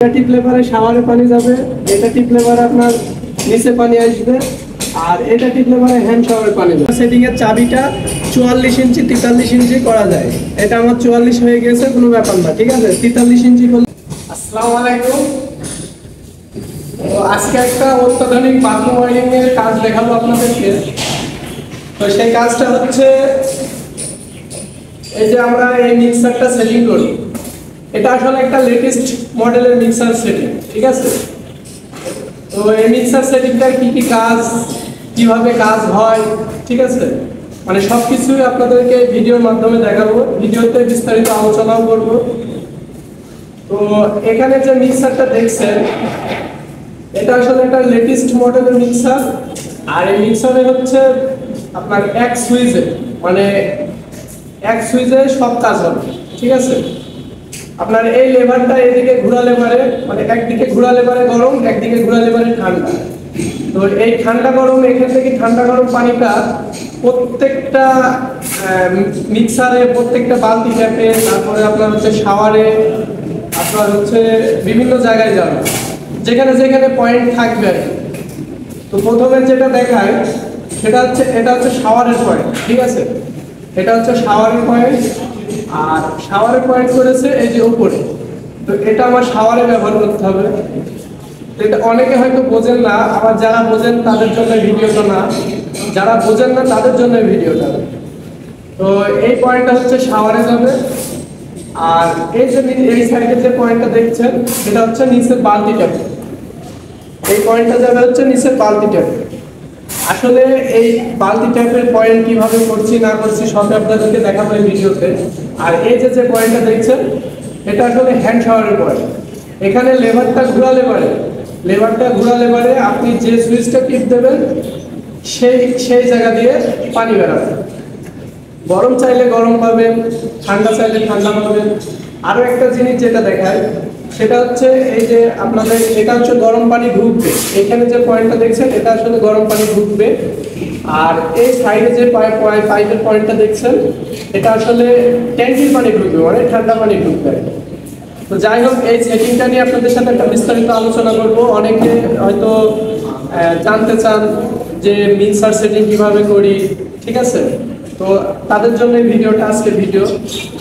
এটা টিপলে পরে শাওয়ারে পানি যাবে, এটা টিপলে পরে আপনার নিচে পানি আসবে, আর এটা টিপলে পরে হ্যান্ড শাওয়ারে পানি যাবে। সেটিং এর চাবিটা 44 ইঞ্চি 43 ইঞ্চি করা যায়। এটা আমার 44 হয়ে গেছে, কোনো ব্যাপার না, ঠিক আছে। 43 ইঞ্চি করলে। আসসালামু আলাইকুম। তো আজকে একটা অত্যাধুনিক বাথরুম ওয়্যারিং এর কাজ দেখাবো আপনাদেরকে। তো সেই কাজটা হচ্ছে এই যে আমরা এই মিক্সারটা সেটিং করি, এটা আসলে একটা লেটেস্ট মডেলের মিক্সার সেটিং, ঠিক আছে। তো এই মিক্সার সেটিংটার কি কি কাজ, কিভাবে কাজ হয়, ঠিক আছে, মানে সবকিছুই আপনাদেরকে ভিডিওর মাধ্যমে দেখাবো, ভিডিওতে বিস্তারিত আলোচনাও করব। তো এখানে যে মিক্সারটা দেখছেন, এটা আসলে একটা লেটেস্ট মডেলের মিক্সার। আর এই মিক্সারে হচ্ছে আপনার এক সুইচে, মানে এক সুইচে সব কাজ হবে, ঠিক আছে। আপনার এই লেভারটা এদিকে ঘোরালে পারে, মানে একদিকে ঘোরালে পারে গরম, একদিকে ঘোরালে পারে ঠান্ডা। তো এই ঠান্ডা গরম, এখান থেকে ঠান্ডা গরম পানিটা প্রত্যেকটা মিক্সারে, প্রত্যেকটা বালতি ট্যাপে, তারপরে আপনার হচ্ছে শাওয়ারে, আপনার হচ্ছে বিভিন্ন জায়গায় যাবে, যেখানে যেখানে পয়েন্ট থাকবে আর কি। তো প্রথমে যেটা দেখায় সেটা হচ্ছে, এটা হচ্ছে শাওয়ারের পয়েন্ট, ঠিক আছে। এটা হচ্ছে শাওয়ারের পয়েন্ট, আর শাওয়ারের পয়েন্ট করেছে এই যে উপরে। তো এটা আমার শাওয়ারে ব্যবহার করতে হবে। এটা অনেকে হয়তো বোঝেন না, আবার যারা বোঝেন তাদের জন্য ভিডিওটা না, যারা বোঝেন না তাদের জন্য ভিডিওটা। তো এই পয়েন্টটা হচ্ছে শাওয়ারে যাবে। আর এই যে এই সাইডে যে পয়েন্টটা দেখছেন, এটা হচ্ছে নিচের বালতি ট্যাপ। এই পয়েন্টটা যাবে হচ্ছে নিচের বালতি ট্যাপ। আসলে এই বালতি ট্যাপের পয়েন্ট কিভাবে করছি না করছি সব আপনাদেরকে দেখাবো এই ভিডিওতে। আর এই যে পয়েন্টটা দেখছেন, এটা আসলে হ্যান্ড শাওয়ারের পয়েন্ট। এখানে লেভারটা ঘোরালে পারে আপনি যে সুইচটা টিপ দেবেন সেই জায়গা দিয়ে পানি বেরাবে। গরম চাইলে গরম পাবেন, ঠান্ডা চাইলে ঠান্ডা পাবেন। আরো একটা জিনিস যেটা দেখায় সেটা হচ্ছে এই যে আপনাদের, এটা হচ্ছে গরম পানি ঢুকবে। এখানে যে পয়েন্টটা দেখছেন, এটা আসলে গরম পানি ঢুকবে। আর এই সাইডে যে পাইপের পয়েন্টটা দেখছেন, এটা আসলে ট্যাঙ্কির পানি ঢুকবে, মানে ঠান্ডা পানি ঢুকবে। তো যাই হোক, এই সেটিংটা নিয়ে আপনাদের সাথে একটা বিস্তারিত আলোচনা করব। অনেকে হয়তো জানতে চান যে মিক্সার সেটিং কিভাবে করি, ঠিক আছে। তো তাদের জন্য এই ভিডিওটা, আজকে ভিডিও।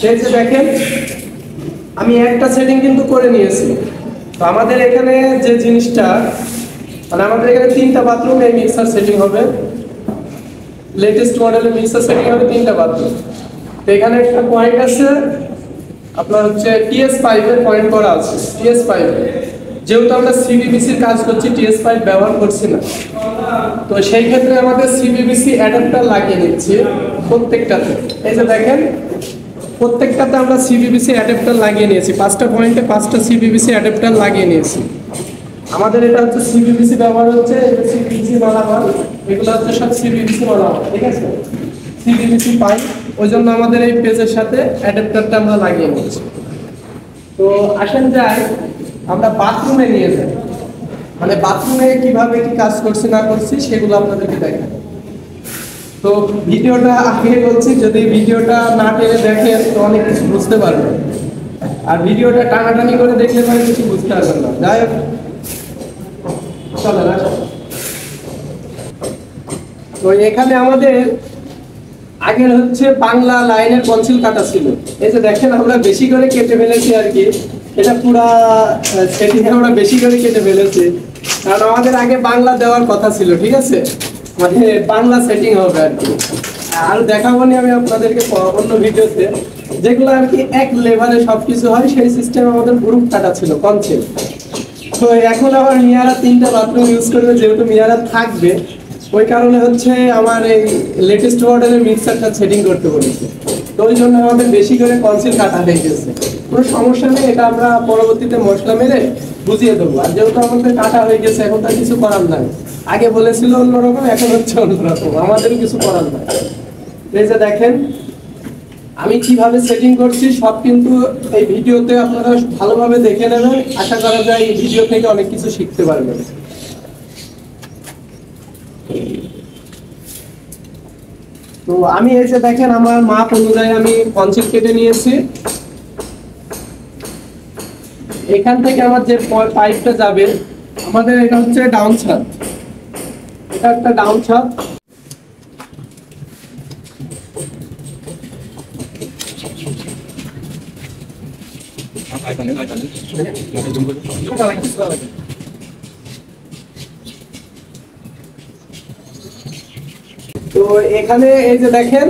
সেই যে দেখেন, আমি একটা সেটিং কিন্তু করে নিয়েছি। তো আমাদের এখানে যে জিনিসটা, মানে আমাদের এখানে 3টা বাথরুম এই মিক্সার সেটিং হবে, লেটেস্ট মডেলের মিক্সার সেটিং হবে 3টা বাথরুম। তো এখানে একটা পয়েন্ট আছে আপনার হচ্ছে টিএস পাইপের পয়েন্ট করা আছে। টিএস পাইপ, যেহেতু আমরা সিবিবিসির কাজ করছি, টিএস পাইপ ব্যবহার করছি না, তো সেই ক্ষেত্রে আমাদের সিবিবিসি অ্যাডাপ্টার লাগিয়ে নিচ্ছি প্রত্যেকটাতে। এই যে দেখেন, প্রত্যেকটাতে আমরা সিবিবিসি অ্যাডাপ্টার লাগিয়ে নিয়েছি। 5টা পয়েন্টে 5টা সিবিবিসি অ্যাডাপ্টার লাগিয়ে নিয়েছি। আমাদের এটা হচ্ছে সিবিবিসি ব্যবহার হচ্ছে, সিবিবিসি মালামাল, এগুলো হচ্ছে সব সিবিবিসি মালামাল, ঠিক আছে। সিবিবিসি পাইপ, ওই জন্য আমাদের এই পেজের সাথে অ্যাডাপ্টারটা আমরা লাগিয়ে নিয়েছি। তো আসেন যাই আমরা বাথরুমে নিয়ে যাই, মানে বাথরুমে কিভাবে কি কাজ করছি না করছি সেগুলো আপনাদেরকে দেখাই। তো ভিডিওটা আগে বলছি, যদি ভিডিওটা না টেনে দেখেন তো অনেক কিছু বুঝতে পারবেন, আর ভিডিওটা টানাটানি করে দেখলে পরে কিছু বুঝতে পারবেন না। যাই হোক, চলে না। তো এখানে আমাদের আগের হচ্ছে বাংলা লাইনের কনসিল কাটা ছিল। এই যে দেখেন, আমরা বেশি করে কেটে ফেলেছি আর কি। এটা পুরা সেটিং আমরা বেশি করে কেটে ফেলেছি, কারণ আমাদের আগে বাংলা দেওয়ার কথা ছিল, ঠিক আছে, মানে বাংলা সেটিং হবে আর কি। আর দেখাবো নি আমি আপনাদেরকে অন্য ভিডিওতে, যেগুলো আর কি এক লেভেলে সবকিছু হয়, সেই সিস্টেম আমাদের গ্রুপ কাটা ছিল কনসিল। তো এখন আবার মিয়ারা 3টা বাথরুম ইউজ করবে, যেহেতু মিয়ারা থাকবে, ওই কারণে হচ্ছে আমার এই লেটেস্ট মডেলের মিক্সারটা সেটিং করতে বলেছে। তো ওই জন্য আমাদের বেশি করে কনসিল কাটা হয়ে গেছে। কোনো সমস্যা নেই, এটা আমরা পরবর্তীতে মশলা মেরে বুঝিয়ে দেবো। আর যেহেতু আমাদের কাটা হয়ে গেছে, এখন তার কিছু করার নাই। আগে বলেছিল অন্যরকম, এখন হচ্ছে অন্যরকম, আমাদেরও কিছু করার নাই। এই যে দেখেন আমি কিভাবে সেটিং করছি সব কিন্তু এই ভিডিওতে আপনারা ভালোভাবে দেখে নেবেন। আশা করা যায় এই ভিডিও থেকে অনেক কিছু শিখতে পারবেন। তো আমি এই যে দেখেন, আমার মাপ অনুযায়ী আমি কনসিল কেটে নিয়েছি। এখান থেকে আমার যে পাইপটা যাবে, আমাদের এটা হচ্ছে ডাউন ছাদ, এটা একটা ডাউন ছাদ। তো এখানে এই যে দেখেন,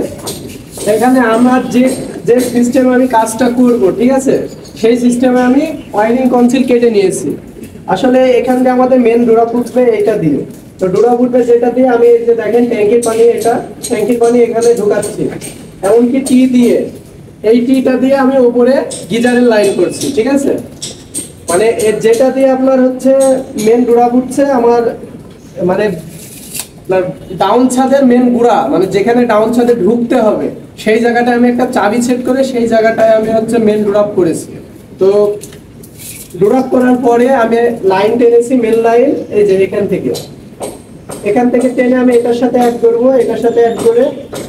এখানে আমার যে যে সিস্টেমে আমি কাজটা করব, ঠিক আছে, সেই সিস্টেমে আমি ওয়ারিং কনসিল কেটে নিয়েছি। আসলে এখান থেকে আমাদের মেন ডোরা ফুটবে এটা দিয়ে। তো ডোরা ফুটবে যেটা দিয়ে আমি এই যে দেখেন ট্যাঙ্কির পানি, এটা ট্যাঙ্কির পানি এখানে ঢোকাচ্ছি, এমনকি টি দিয়ে, এই টিটা দিয়ে আমি উপরে গিজারের লাইন করছি, ঠিক আছে। মানে যেটা দিয়ে আপনার হচ্ছে মেন ডোরা ফুটছে আমার, মানে ডাউন ছাদের মেন গুড়া, মানে যেখানে ডাউন ছাদে ঢুকতে হবে সেই জায়গাটায় আমি একটা চাবি সেট করে সেই জায়গাটায় আমি হচ্ছে মেন ডোরাপ করেছি। তো ডোরাপ করার পরে আমি লাইন টেনেছি, মেন লাইন এই যে এখান থেকে টেনে আমি এটার সাথে অ্যাড করব, এটার সাথে অ্যাড করে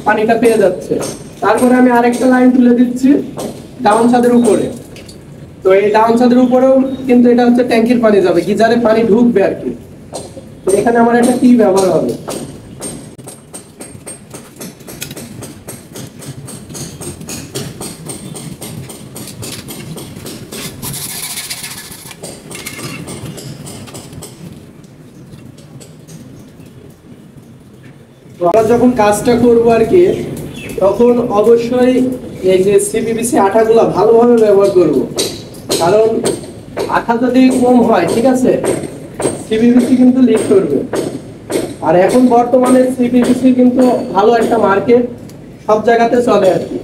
পানিটা পেয়ে যাচ্ছে। তারপরে আমি আরেকটা লাইন তুলে দিচ্ছি ডাউন ছাদের উপরে। তো এই ডাউন ছাদের উপরেও কিন্তু এটা হচ্ছে ট্যাঙ্কির পানি যাবে, গিজারে পানি ঢুকবে আর কি। তো এখানে আমার একটা কি ব্যবহার হবে, আমরা যখন কাজটা করব আর কি, তখন অবশ্যই এই যে সিপিভিসি আঠাগুলো ভালোভাবে ব্যবহার করব, কারণ আঠা যদি কম হয়, ঠিক আছে, সিপিভিসি কিন্তু লিক করবে। আর এখন বর্তমানে সিপিভিসি কিন্তু ভালো একটা মার্কেট, সব জায়গাতে চলে আর কি।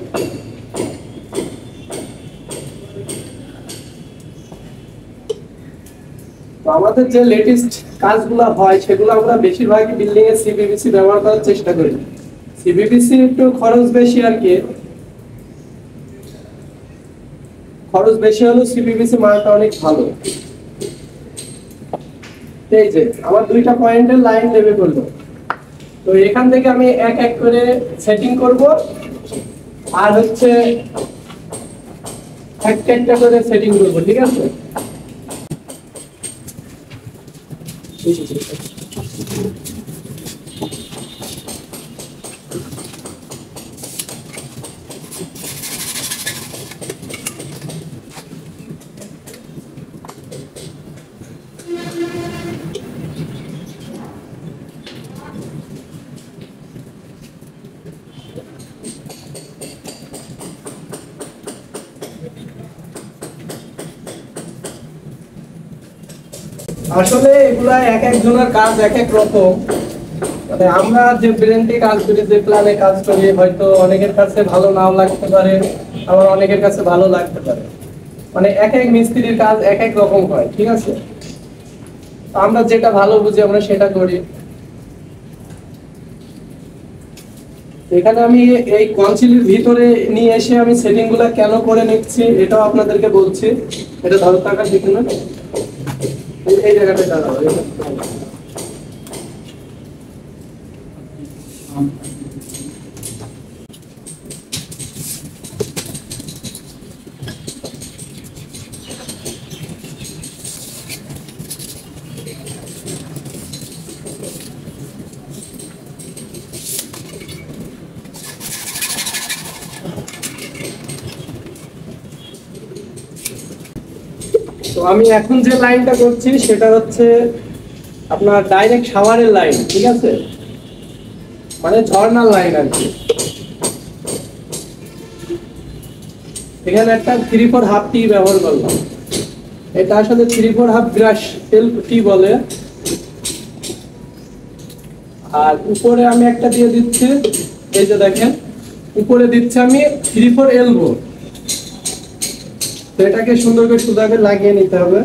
তো আমাদের যে লেটেস্ট কাজগুলো হয় সেগুলো আমরা বেশিরভাগই বিল্ডিং এ সিপিভিসি ব্যবহার করার চেষ্টা করি। সিপিভিসি একটু খরচ বেশি আর কি, খরচ বেশি হলেও সিপিভিসি মানটা অনেক ভালো। এই যে আমার দুইটা পয়েন্টের লাইন নেবে করলো, তো এখান থেকে আমি এক এক করে সেটিং করব, আর হচ্ছে একটা করে সেটিং করব, ঠিক আছে। আসলে এগুলা এক একজনের কাজ এক এক রকম, মানে আমরা যে ব্রেনটি কাজ করি, যে প্ল্যানে কাজ করি, হয়তো অনেকের কাছে ভালো নাও লাগতে পারে, আবার অনেকের কাছে ভালো লাগতে পারে। মানে এক এক মিস্ত্রির কাজ এক এক রকম হয়, ঠিক আছে। আমরা যেটা ভালো বুঝি আমরা সেটা করি। এখানে আমি এই কনসিলের ভিতরে নিয়ে এসে আমি সেটিং গুলা কেন করে নিচ্ছি এটাও আপনাদেরকে বলছি। এটা ধরো টাকা দিতে না, এই জায়গাটা দাঁড়াও। তো আমি এখন যে লাইনটা করছি সেটা হচ্ছে আপনার ডাইরেক্ট শাওয়ারের লাইন, ঠিক আছে, মানে ঝর্ণার লাইন আর কি। এখানে একটা 3/4 টি ব্যবহার করলাম, এটা আসলে 3/4 ব্রাশ তেল টি বলে। আর উপরে আমি একটা দিয়ে দিচ্ছি, এই যে দেখেন উপরে দিচ্ছি আমি 3/4 এলবো। তো এটাকে সুন্দর করে সুদাকে লাগিয়ে নিতে হবে।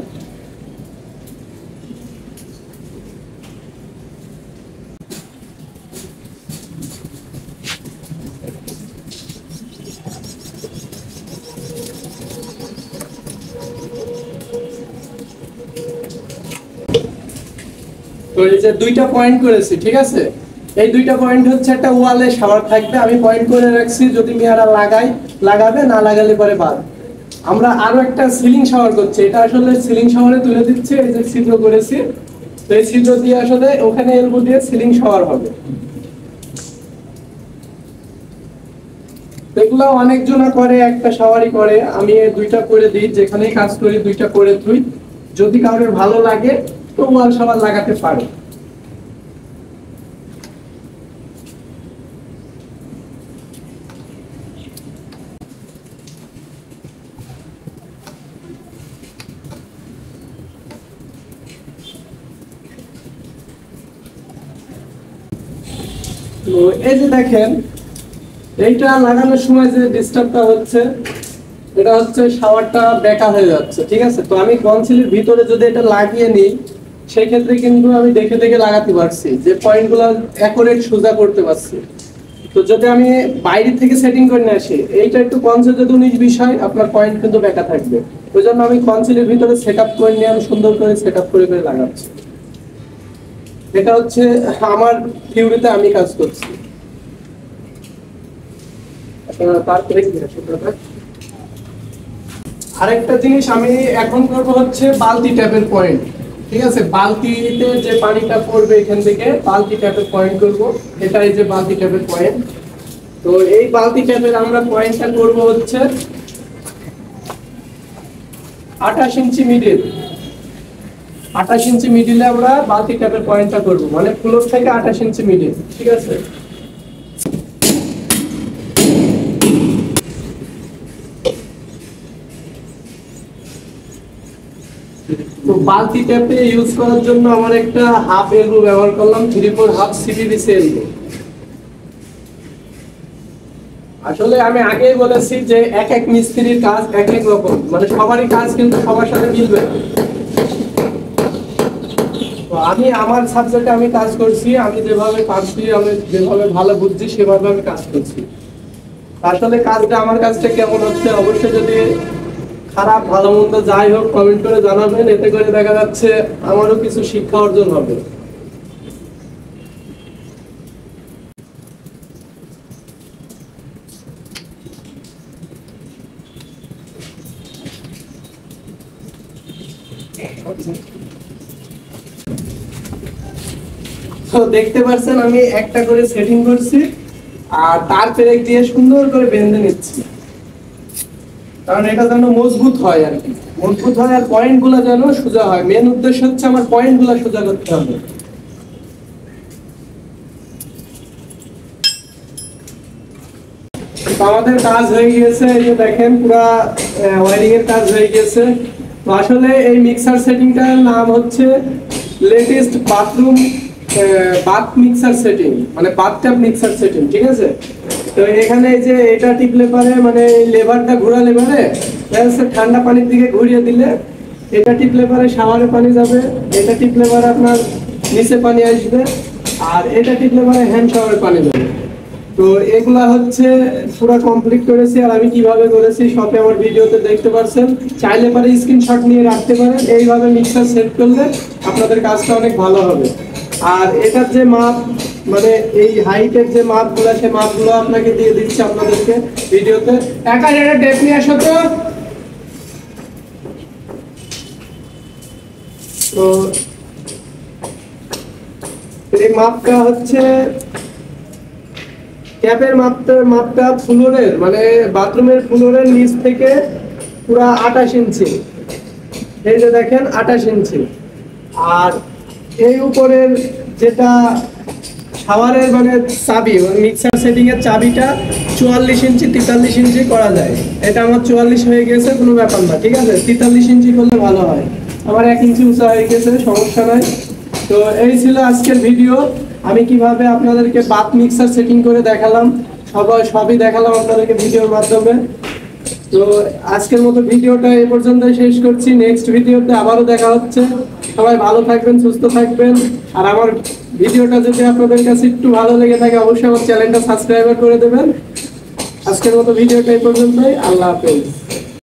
তো এই যে দুইটা পয়েন্ট করেছি, ঠিক আছে, এই দুইটা পয়েন্ট হচ্ছে একটা ওয়ালে শাওয়ার থাকবে, আমি পয়েন্ট করে রাখছি, যদি মেয়ারা লাগাবে, না লাগালে পরে বাদ। আমরা আরো একটা সিলিং শাওয়ার করছি, এটা আসলে সিলিং শাওয়ারে তুলে দিচ্ছে, এই যে ছিদ্র করেছি, তো এই ছিদ্র দিয়ে আসলে ওখানে এলবো দিয়ে সিলিং শাওয়ার হবে। এগুলো অনেকজনা করে, একটা শাওয়ারই করে, আমি দুইটা করে দিই, যেখানেই কাজ করি দুইটা করে তুই, যদি কারোর ভালো লাগে তো ওয়াল শাওয়ার লাগাতে পারে। তো এই যে দেখেন, এইটা লাগানোর সময় যে ডিস্টার্বটা হচ্ছে, এটা হচ্ছে শাওয়ারটা বেঁকা হয়ে যাচ্ছে, ঠিক আছে। তো আমি কনসিলের ভিতরে যদি এটা লাগিয়ে নিই, সেই ক্ষেত্রে কিন্তু আমি দেখে দেখে লাগাতে পারছি, যে পয়েন্টগুলো অ্যাকুরেট সোজা করতে পারছি। তো যদি আমি বাইরে থেকে সেটিং করে নিয়ে আসি, এইটা একটু কনসিল যদি 19 বিষয়, আপনার পয়েন্ট কিন্তু বেঁকা থাকবে। ওই জন্য আমি কনসিলের ভিতরে সেট আপ করে নিয়ে আমি সুন্দর করে সেট আপ করে করে লাগাচ্ছি। এটা হচ্ছে আমার থিওরিতে আমি কাজ করছি। তারপরে আরেকটা জিনিস আমি এখন করবো হচ্ছে বালতি ট্যাপের পয়েন্ট, ঠিক আছে। বালতিতে যে পানিটা পড়বে এখান থেকে বালতি ট্যাপের পয়েন্ট করব, এটাই যে বালতি ট্যাপের পয়েন্ট। তো এই বালতি ট্যাপের আমরা পয়েন্টটা করব হচ্ছে 28 ইঞ্চি মিডিল। 28 ইঞ্চি মিডিলে আমরা বালতি ট্যাপের পয়েন্টটা করব, মানে ফ্লোর থেকে 28 ইঞ্চি মিডিল, ঠিক আছে। তো বালতি ট্যাপে ইউজ করার জন্য আমার একটা হাফ এলবো ব্যবহার করলাম, 3/4 হাফ সিপিভিসি এলবো। আসলে আমি আগেই বলেছি যে এক এক মিস্ত্রির কাজ এক এক রকম, মানে সবারই কাজ কিন্তু সবার সাথে মিলবে না। তো আমি আমার সাবজেক্টে আমি কাজ করছি, আমি যেভাবে পারছি, আমি যেভাবে ভালো বুঝছি সেভাবে আমি কাজ করছি। আসলে কাজটা আমার কাজটা কেমন হচ্ছে অবশ্যই যদি খারাপ ভালো মন্দ যাই হোক কমেন্ট করে জানাবেন, এতে করে দেখা যাচ্ছে আমারও কিছু শিক্ষা অর্জন হবে। তো দেখতে পাচ্ছেন আমি একটা করে সেটিং করছি, আর তার পেরেক দিয়ে সুন্দর করে বেঁধে নিচ্ছি, কারণ এটা যেন মজবুত হয় আর কি, মজবুত হয় আর পয়েন্ট গুলা যেন সোজা হয়। মেন উদ্দেশ্য হচ্ছে আমার পয়েন্ট গুলা সোজা করতে হবে। আমাদের কাজ হয়ে গিয়েছে, এই যে দেখেন পুরা ওয়্যারিং এর কাজ হয়ে গিয়েছে। তো আসলে এই মিক্সার সেটিংটার নাম হচ্ছে latest bathroom bath mixer setting, মানে বাথট্যাপ মিক্সার সেটিং, ঠিক আছে। তো এখানে এই যে এটা টিপলে পারে, মানে লেভারটা ঘোরালে পারে ঠান্ডা পানির দিকে ঘুরিয়ে দিলে, এটা টিপলে পারে শাওয়ারে পানি যাবে, এটা টিপলে পারে আপনার নিচে পানি আসবে, আর এটা টিপলে পারে হ্যান্ড শাওয়ারে পানি যাবে। তো এগুলা হচ্ছে পুরো কমপ্লিট করেছি, আর আমি কিভাবে করেছি সবই আমার ভিডিওতে দেখতে পাচ্ছেন। চাইলে পারে স্ক্রিনশট নিয়ে রাখতে পারেন, এইভাবে মিক্সার সেট করলে আপনাদের কাজটা অনেক ভালো হবে। আর এটার যে মাপ, মানে এই হাইটের যে মাপগুলো, সেই মাপগুলো আপনাকে দিয়ে দিচ্ছি আপনাদেরকে ভিডিওতে। একা এটা টেপ নিয়ে আসো তো। তো এই মাপটা হচ্ছে ট্যাপের মাপটা ফ্লোরের, মানে বাথরুমের ফ্লোরের নিচ থেকে পুরো 28 ইঞ্চি, এই যে দেখেন 28 ইঞ্চি। আর এই উপরের যেটা শাওয়ারের মানে চাবি, মানে মিক্সার সেটিং এর চাবিটা 44 ইঞ্চি 43 ইঞ্চি করা যায়। এটা আমার 44 হয়ে গেছে, কোনো ব্যাপার না, ঠিক আছে। 43 ইঞ্চি করলে ভালো হয়, আমার 1 ইঞ্চি উঁচা হয়ে গেছে, সমস্যা নাই। তো এই ছিল আজকের ভিডিও, আমি কিভাবে আপনাদেরকে বাথ মিক্সার সেটিং করে দেখালাম, সবই দেখালাম আপনাদেরকে ভিডিওর মাধ্যমে। তো আজকের মতো ভিডিওটা এই পর্যন্তই শেষ করছি, নেক্সট ভিডিওতে আবারও দেখা হচ্ছে। সবাই ভালো থাকবেন, সুস্থ থাকবেন। আর আমার ভিডিওটা যদি আপনাদের কাছে একটু ভালো লেগে থাকে অবশ্যই আমার চ্যানেলটা সাবস্ক্রাইব করে দেবেন। আজকের মতো ভিডিওটা এই পর্যন্তই, আল্লাহ হাফেজ।